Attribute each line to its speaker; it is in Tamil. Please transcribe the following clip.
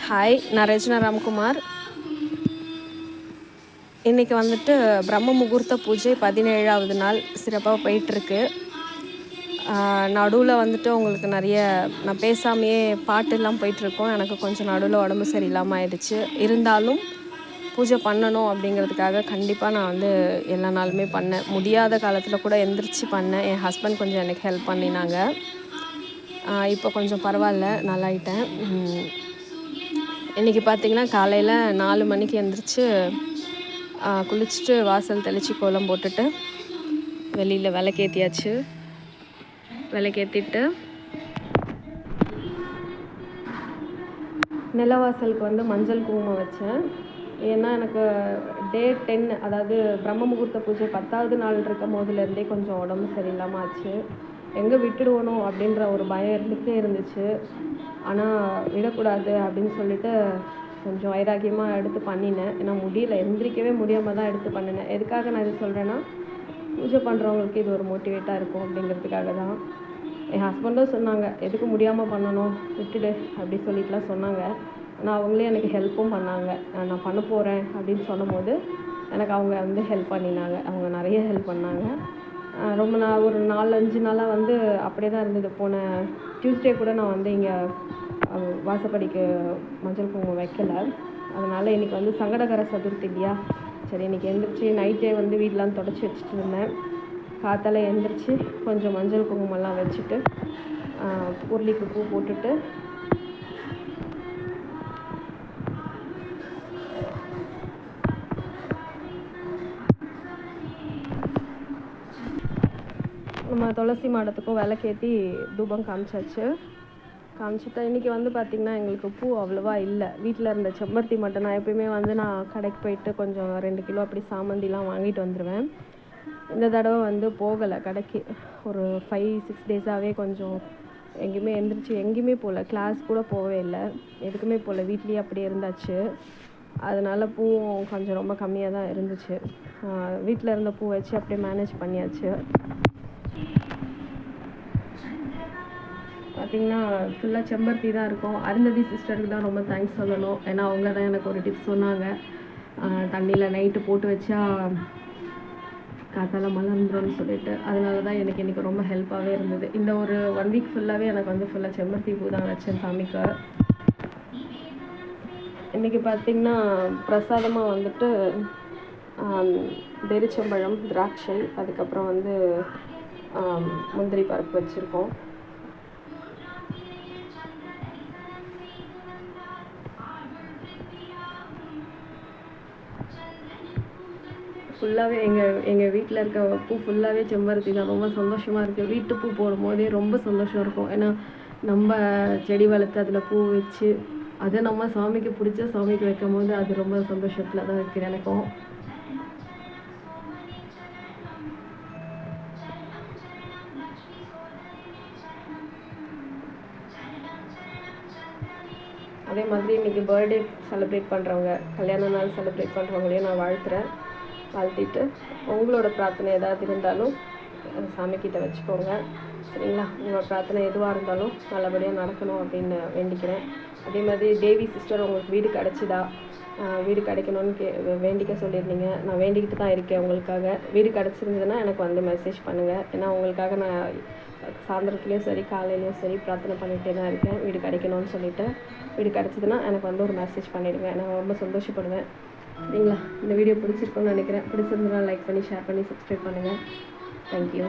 Speaker 1: ஹாய், நான் ரச்சனா ராம்குமார். இன்றைக்கி வந்துட்டு பிரம்ம முகூர்த்த பூஜை 17வது நாள் சிறப்பாக போயிட்டுருக்கு. நடுவில் வந்துட்டு உங்களுக்கு நிறைய நான் பேசாமையே பாட்டெல்லாம் போயிட்டுருக்கோம். எனக்கு கொஞ்சம் நடுவில் உடம்பு சரியில்லாமல் ஆயிடுச்சு. இருந்தாலும் பூஜை பண்ணணும் அப்படிங்கிறதுக்காக கண்டிப்பாக நான் வந்து எல்லா நாளுமே பண்ணேன். முடியாத காலத்தில் கூட எந்திரிச்சு பண்ணேன். என் ஹஸ்பண்ட் கொஞ்சம் எனக்கு ஹெல்ப் பண்ணினாங்க. இப்போ கொஞ்சம் பரவாயில்ல, நல்லாயிட்டேன். இன்றைக்கி பார்த்திங்கன்னா காலையில் 4 மணிக்கு எழுந்திரிச்சு குளிச்சுட்டு வாசல் தெளித்து கோலம் போட்டுட்டு வெளியில் விளக்கேற்றியாச்சு. விளக்கேற்றிட்டு நிலவாசலுக்கு வந்து மஞ்சள் குங்குமம் வச்சேன். ஏன்னா எனக்கு டே 10, அதாவது பிரம்ம முகூர்த்த பூஜை 10வது நாள் இருக்கும் போதுலேருந்தே கொஞ்சம் உடம்பு சரியில்லாமல் ஆச்சு. எங்கே விட்டுடுவனோ அப்படின்ற ஒரு பயம் இருந்துகிட்டே இருந்துச்சு. ஆனால் விடக்கூடாது அப்படின்னு சொல்லிட்டு கொஞ்சம் வைராக்கியமாக எடுத்து பண்ணினேன். ஏன்னா முடியல, எந்திரிக்கவே முடியாமல் தான் எடுத்து பண்ணினேன். எதுக்காக நான் இது சொல்கிறேன்னா, பூஜை பண்ணுறவங்களுக்கு இது ஒரு மோட்டிவேட்டாக இருக்கும் அப்படிங்கிறதுக்காக தான். என் ஹஸ்பண்டும் சொன்னாங்க, எதுக்கு முடியாமல் பண்ணணும், விட்டுடு அப்படி சொல்லிட்டுலாம் சொன்னாங்க. ஆனால் அவங்களே எனக்கு ஹெல்ப்பும் பண்ணாங்க. நான் பண்ண போகிறேன் அப்படின்னு சொன்னும்போது எனக்கு அவங்க வந்து ஹெல்ப் பண்ணினாங்க. அவங்க நிறைய ஹெல்ப் பண்ணாங்க. ரொம்ப ஒரு 4-5 நாளாக வந்து அப்படியே தான் இருந்தது. போன டியூஸ்டே கூட நான் வந்து இங்கே வாசப்படிக்கு மஞ்சள் குங்குமம் வைக்கலை. அதனால் இன்றைக்கி வந்து சங்கடகர சதுர்த்தி இல்லையா, சரி இன்றைக்கி எழுந்திரிச்சி நைட்டே வந்து வீடெலாம் தொடச்சி வச்சுட்டு இருந்தேன். காத்தால எழுந்திரிச்சி கொஞ்சம் மஞ்சள் குங்குமம்லாம் வச்சுட்டு உருளிக்கு பூ போட்டுட்டு நம்ம துளசி மாடத்துக்கும் விளக்கேற்றி தூபம் காமிச்சிட்டு இன்றைக்கி வந்து பார்த்திங்கன்னா எங்களுக்கு பூ அவ்வளோவா இல்லை. வீட்டில் இருந்த செம்பருத்தி மட்டும். நான் எப்பயுமே வந்து நான் கடைக்கு போயிட்டு கொஞ்சம் 2 கிலோ அப்படி சாமந்திலாம் வாங்கிட்டு வந்துடுவேன். இந்த தடவை வந்து போகலை கடைக்கு. ஒரு 5-6 டேஸாகவே கொஞ்சம் எங்கேயுமே எங்கேயுமே போகல. கிளாஸ் கூட போகவே இல்லை, எதுக்குமே போகல, வீட்லேயே அப்படியே இருந்தாச்சு. அதனால் பூவும் கொஞ்சம் ரொம்ப கம்மியாக தான் இருந்துச்சு. வீட்டில் இருந்த பூ வச்சு அப்படியே மேனேஜ் பண்ணியாச்சு. பார்த்திங்கன்னா ஃபுல்லாக செம்பருத்தி தான் இருக்கும். அருந்ததி சிஸ்டருக்கு தான் ரொம்ப தேங்க்ஸ் சொல்லணும். ஏன்னா அவங்க தான் எனக்கு ஒரு டிப்ஸ் சொன்னாங்க. தண்ணியில் நைட்டு போட்டு வச்சா காத்தால மலர்ந்துரும்னு சொல்லிட்டு. அதனால தான் எனக்கு இன்றைக்கி ரொம்ப ஹெல்ப்பாகவே இருந்தது. இந்த ஒரு 1 வீக் ஃபுல்லாகவே எனக்கு வந்து ஃபுல்லாக செம்பருத்தி பூ தான் வச்சேன் சாமிக்கு. இன்றைக்கி பார்த்திங்கன்னா பிரசாதமாக வந்துட்டு பேரிச்சம்பழம், திராட்சை, அதுக்கப்புறம் வந்து முந்திரி பருப்பு வச்சுருக்கோம். ஃபுல்லாகவே எங்கள் வீட்டில் இருக்க பூ ஃபுல்லாகவே செம்பருத்தி தான். ரொம்ப சந்தோஷமாக இருக்குது. வீட்டு பூ போடும்போதே ரொம்ப சந்தோஷம் இருக்கும். ஏன்னா நம்ம செடி வளர்த்து அதில் பூ வச்சு அதை நம்ம சாமிக்கு பிடிச்ச சாமிக்கு வைக்கும் போது அது ரொம்ப சந்தோஷத்தில் தான் இருக்குது எனக்கும். அதே மாதிரி இன்றைக்கி பர்த்டே செலிப்ரேட் பண்ணுறவங்க, கல்யாண நாள் செலிப்ரேட் பண்ணுறவங்களையும் நான் வாழ்த்திட்டு உங்களோட பிரார்த்தனை ஏதாவது இருந்தாலும் சாமிக்கிட்ட வச்சுக்கோங்க, சரிங்களா? உங்கள் பிரார்த்தனை எதுவாக இருந்தாலும் நல்லபடியாக நடக்கணும் அப்படின்னு வேண்டிக்கிறேன். அதே மாதிரி தேவி சிஸ்டர், உங்களுக்கு வீடு கிடச்சிதா? வீடு கிடைக்கணும்னு வேண்டிக்க சொல்லியிருந்தீங்க. நான் வேண்டிக்கிட்டு தான் இருக்கேன் உங்களுக்காக. வீடு கிடச்சிருந்ததுன்னா எனக்கு வந்து மெசேஜ் பண்ணுங்கள். ஏன்னா உங்களுக்காக நான் சாயந்தரத்துலேயும் சரி காலையிலையும் சரி பிரார்த்தனை பண்ணிகிட்டே தான் இருக்கேன், வீடு கிடைக்கணும்னு சொல்லிவிட்டு. வீடு கிடச்சிதுன்னா எனக்கு வந்து ஒரு மெசேஜ் பண்ணிவிடுங்க, நான் ரொம்ப சந்தோஷப்படுவேன், சரிங்களா? இந்த வீடியோ பிடிச்சிருக்குன்னு நினைக்கிறேன். பிடிச்சிருந்ததுன்னா லைக் பண்ணி, ஷேர் பண்ணி, சப்ஸ்கிரைப் பண்ணுங்கள். தேங்க்யூ.